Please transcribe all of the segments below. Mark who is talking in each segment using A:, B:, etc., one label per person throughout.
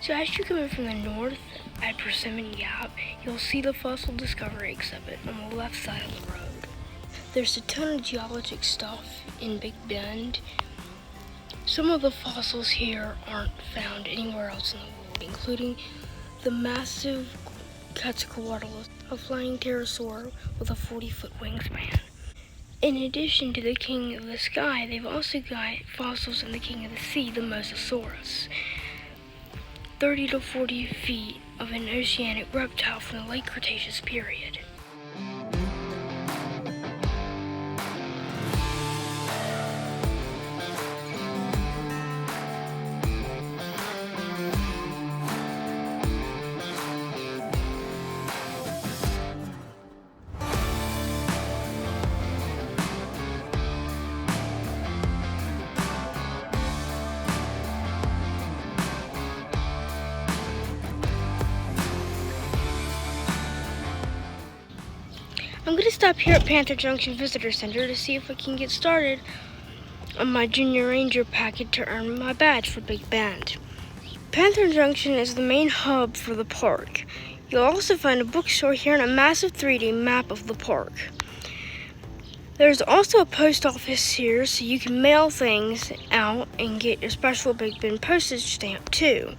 A: So as you come in from the north at Persimmon Gap, you'll see the fossil discovery exhibit on the left side of the road. There's a ton of geologic stuff in Big Bend. Some of the fossils here aren't found anywhere else in the world, including the massive Quetzalcoatl, a flying pterosaur with a 40-foot wingspan. In addition to the king of the sky, they've also got fossils in the king of the sea, the Mosasaurus. 30 to 40 feet of an oceanic reptile from the late Cretaceous period. I'm going to stop here at Panther Junction Visitor Center to see if I can get started on my Junior Ranger packet to earn my badge for Big Bend. Panther Junction is the main hub for the park. You'll also find a bookstore here and a massive 3D map of the park. There's also a post office here so you can mail things out and get your special Big Bend postage stamp too.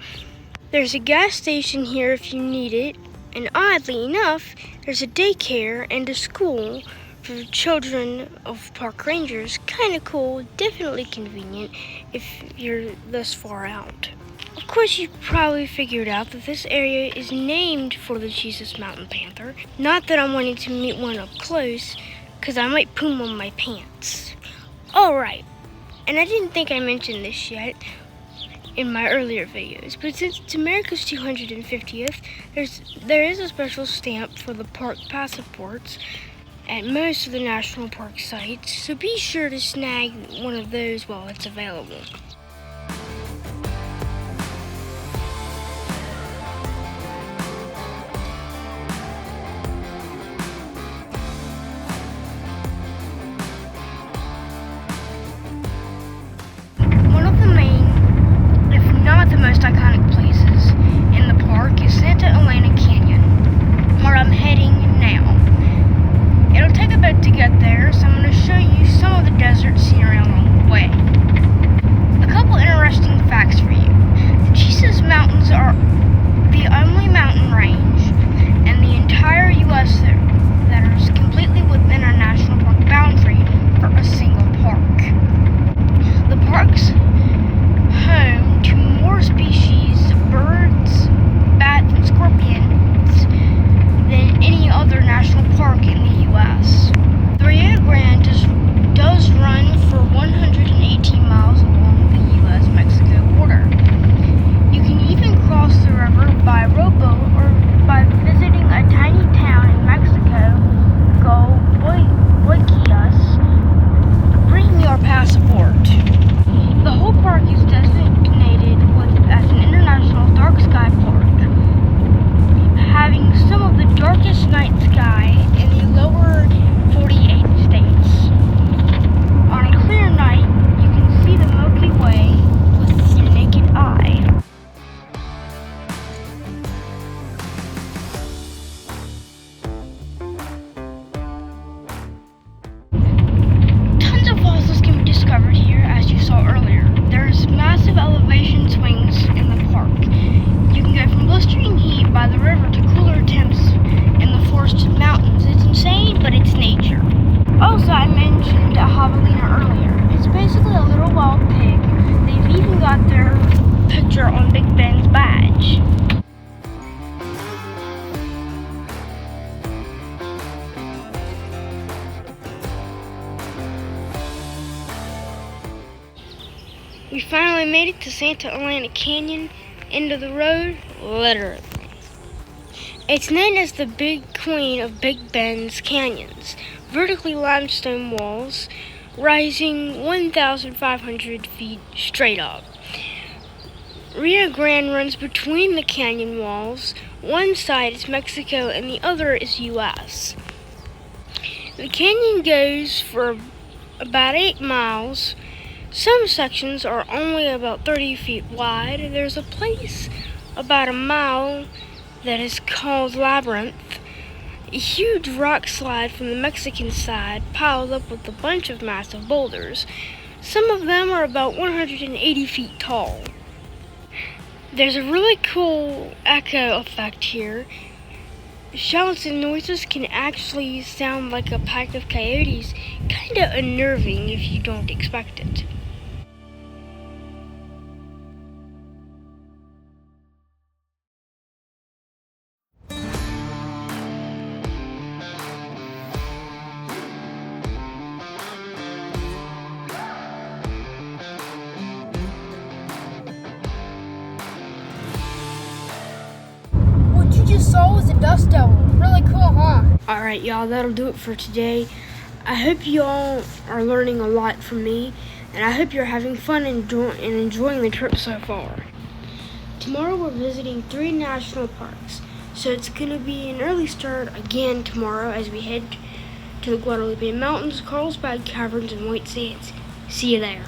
A: There's a gas station here if you need it. And oddly enough, there's a daycare and a school for children of park rangers. Kind of cool, definitely convenient if you're this far out. Of course, you probably figured out that this area is named for the Jesus Mountain Panther. Not that I'm wanting to meet one up close, because I might poom on my pants. Alright, and I didn't think I mentioned this yet in my earlier videos, but since it's America's 250th, there is a special stamp for the park passports at most of the national park sites, so be sure to snag one of those while it's available. The most iconic places in the park is Santa Elena Canyon, where I'm heading now. It'll take a bit to get there, so I'm going to show you some of the desert scenery along the way. A couple interesting facts for you. The Jesus Mountains are the only mountain range in the entire U.S. that is completely within our national park boundary for a single park. The park's home to more species of birds, bats, and scorpions than any other national park in the U.S. The Rio Grande does run for 118 miles along the U.S.-Mexico border. You can even cross the river by rowboat or by visiting a tiny town in Mexico called Buequias. Bring your passport. The whole park is designated as an international dark sky park, having some of the darkest night sky in the lower 48 states. On a clear night, you can see the Milky Way with your naked eye. Tons of fossils can be discovered here, as you saw earlier. There's massive elevation swings in the park. You can go from blistering heat by the river to cooler temps in the forested mountains. It's insane, but it's nature. Also, I mentioned a javelina earlier. It's basically a little wild pig. They've even got their picture on Big Bend's badge. We finally made it to Santa Elena Canyon, end of the road, literally. It's known as the Big Queen of Big Bend's canyons. Vertically limestone walls rising 1,500 feet straight up. Rio Grande runs between the canyon walls. One side is Mexico and the other is U.S. The canyon goes for about 8 miles. Some sections are only about 30 feet wide. There's a place about a mile that is called Labyrinth. A huge rock slide from the Mexican side piled up with a bunch of massive boulders. Some of them are about 180 feet tall. There's a really cool echo effect here. Shouts and noises can actually sound like a pack of coyotes, kinda unnerving if you don't expect it.
B: What you just saw was a dust devil. Really cool, huh?
A: Alright, y'all, that'll do it for today. I hope you all are learning a lot from me, and I hope you're having fun and enjoying the trip so far. Tomorrow we're visiting 3 national parks, so it's going to be an early start again tomorrow as we head to the Guadalupe Mountains, Carlsbad Caverns, and White Sands. See you there.